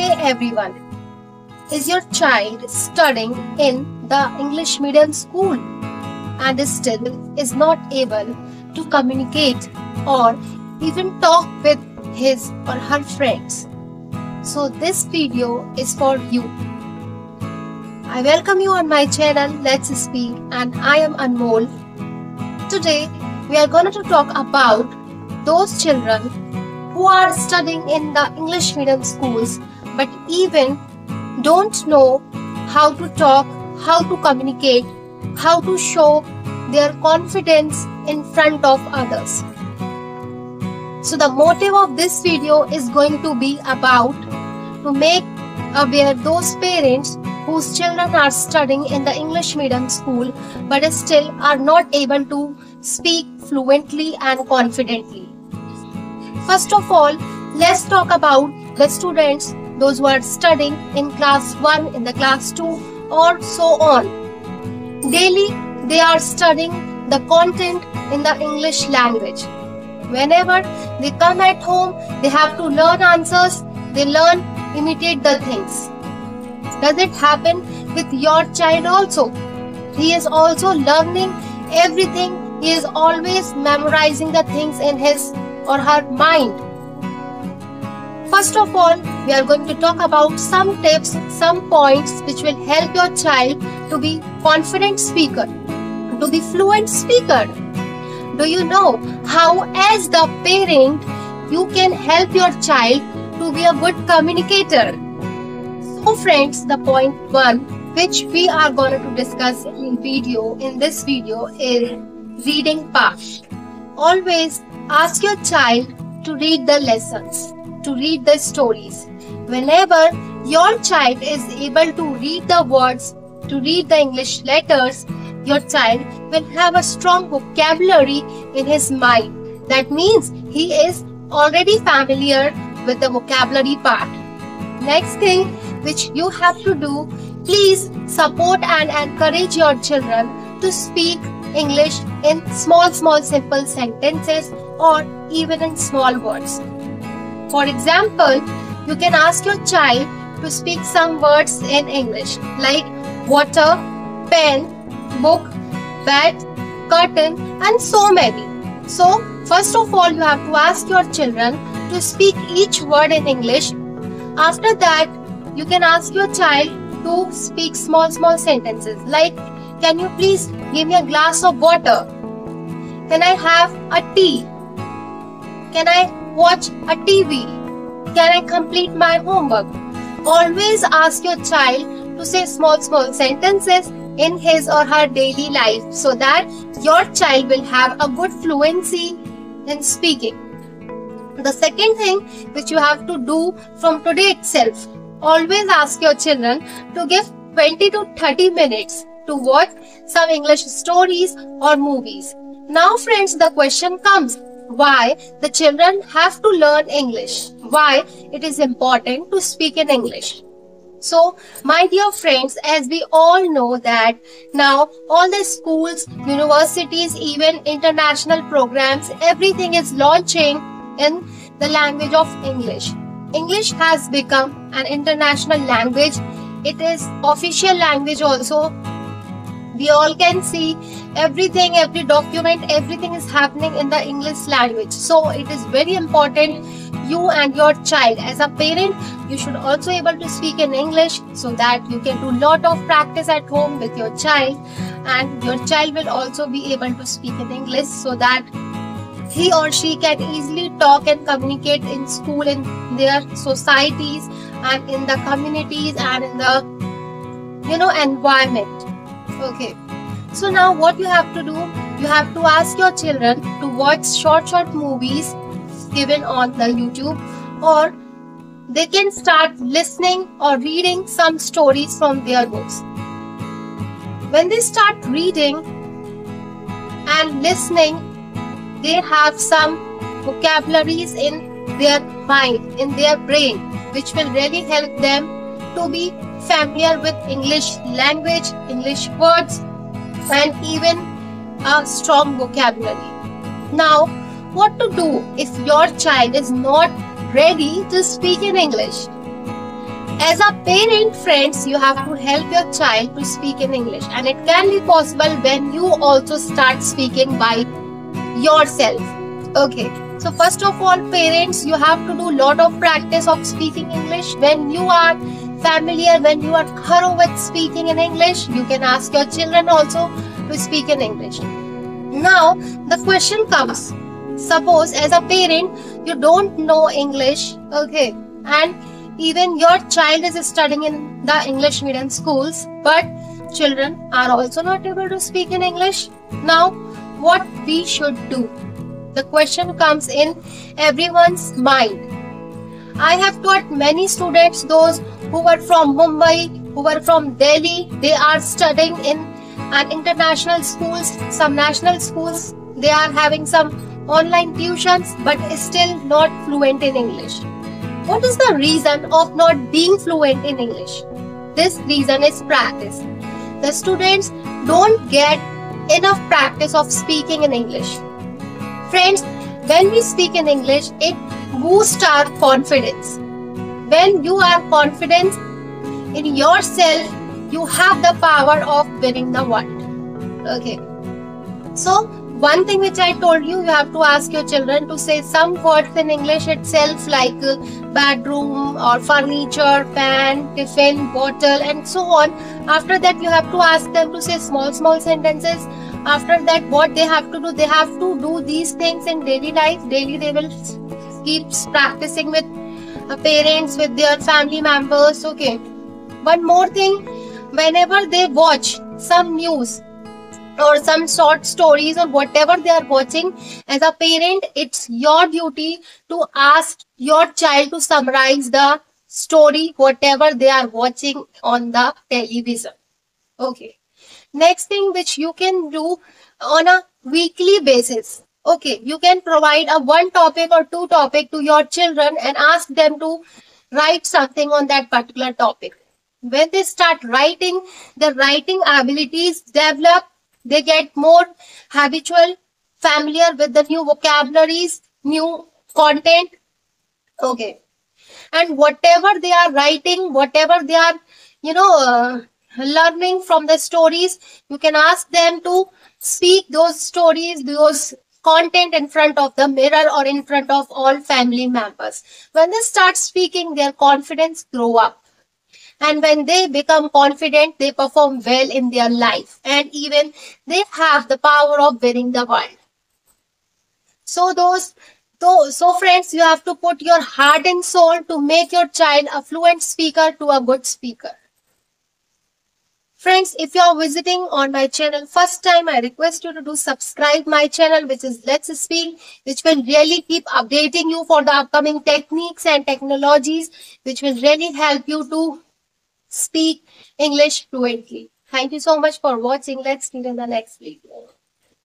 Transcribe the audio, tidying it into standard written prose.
Hey everyone, is your child studying in the English medium school and still is not able to communicate or even talk with his or her friends? So this video is for you. I welcome you on my channel Let's Speak and I am Anmol. Today we are going to talk about those children who are studying in the English medium schools but even don't know how to talk, how to communicate, how to show their confidence in front of others. So the motive of this video is going to be about to make aware those parents whose children are studying in the English medium school but still are not able to speak fluently and confidently. First of all, let's talk about the students, those who are studying in class 1, in the class 2 or so on. Daily, they are studying the content in the English language. Whenever they come at home, they have to learn answers, they learn, imitate the things. Does it happen with your child also? He is also learning everything. He is always memorizing the things in his or her mind. First of all, we are going to talk about some tips, some points which will help your child to be confident speaker, to be fluent speaker. Do you know how as the parent you can help your child to be a good communicator? So friends, the point 1 which we are going to discuss in this video is reading part. Always ask your child to read the lessons, to read the stories. Whenever your child is able to read the words, to read the English letters, your child will have a strong vocabulary in his mind. That means he is already familiar with the vocabulary part. Next thing which you have to do, please support and encourage your children to speak English in small simple sentences or even in small words. For example, you can ask your child to speak some words in English like water, pen, book, bed, curtain and so many. So first of all, you have to ask your children to speak each word in English. After that, you can ask your child to speak small sentences like, can you please give me a glass of water? Can I have a tea? Can I watch a TV? Can I complete my homework? Always ask your child to say small sentences in his or her daily life so that your child will have a good fluency in speaking. The second thing which you have to do from today itself, always ask your children to give 20 to 30 minutes to watch some English stories or movies. Now friends, the question comes, why the children have to learn English? Why it is important to speak in English? So my dear friends, as we all know that now all the schools, universities, even international programs, everything is launching in the language of English. English has become an international language. It is official language also. We all can see everything, every document, everything is happening in the English language. So it is very important you and your child as a parent, you should also able to speak in English so that you can do lot of practice at home with your child and your child will also be able to speak in English so that he or she can easily talk and communicate in school, in their societies and in the communities and in the environment. Okay, so now what you have to do, you have to ask your children to watch short movies given on the YouTube, or they can start listening or reading some stories from their books. When they start reading and listening, they have some vocabularies in their mind, in their brain, which will really help them to be familiar with English language, English words and even a strong vocabulary. Now, what to do if your child is not ready to speak in English? As a parent, friends, you have to help your child to speak in English, and it can be possible when you also start speaking by yourself. Okay, so first of all, parents, you have to do lot of practice of speaking English. When you are familiar, when you are thorough with speaking in English, you can ask your children also to speak in English. Now the question comes, suppose as a parent you don't know English, okay, and even your child is studying in the English medium schools, but children are also not able to speak in English. Now what we should do? The question comes in everyone's mind. I have taught many students, those who were from Mumbai, who were from Delhi. They are studying in an international schools, some national schools. They are having some online tuitions, but still not fluent in English. What is the reason of not being fluent in English? This reason is practice. The students don't get enough practice of speaking in English. Friends, when we speak in English, it boosts our confidence. When you are confident in yourself, you have the power of winning the world. Okay. So, one thing which I told you, you have to ask your children to say some words in English itself, like bedroom or furniture, pan, tiffin, bottle, and so on. After that, you have to ask them to say small sentences. After that, what they have to do, they have to do these things in daily life. Daily, they will keep practicing with parents, with their family members. Okay. One more thing, whenever they watch some news or some short stories or whatever they are watching, as a parent, it's your duty to ask your child to summarize the story, whatever they are watching on the television. Okay. Next thing which you can do on a weekly basis. Okay, you can provide a one topic or two topic to your children and ask them to write something on that particular topic. When they start writing, their writing abilities develop. They get more habitual, familiar with the new vocabularies, new content. Okay. And whatever they are writing, whatever they are, learning from the stories, you can ask them to speak those stories, those content in front of the mirror or in front of all family members. When they start speaking, their confidence grow up. And when they become confident, they perform well in their life. And even they have the power of winning the world. So friends, you have to put your heart and soul to make your child a fluent speaker to a good speaker. Friends, if you are visiting on my channel first time, I request you to do subscribe my channel, which is Let's Speak, which will really keep updating you for the upcoming techniques and technologies, which will really help you to speak English fluently. Thank you so much for watching. Let's meet in the next video.